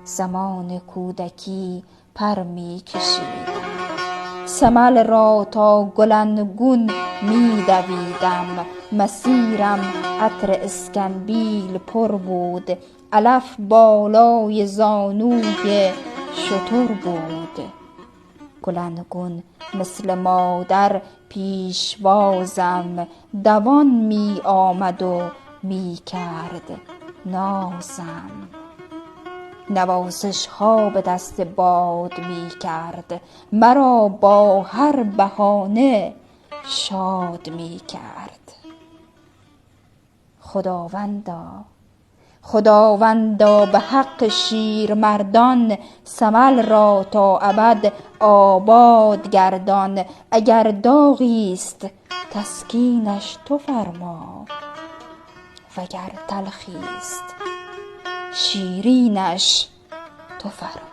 زمان کودکی پر می کشیدم. ثمل را تا گلنگون می دویدم. مسیرم عطر اسکنبیل پر بود. علف بالای زانوی شتر بود. گلنگون مثل مادر پیشوازم دوان می آمد و می کرد نازم. نوازش ها به دست باد می کرد. مرا با هر بهانه شاد می کرد. خداوندا به حق شیرمردان ثمل را تا ابد آباد گردان. اگر داغیست تسکینش تو فرما، وگر تلخیست شیرینش تو فرما.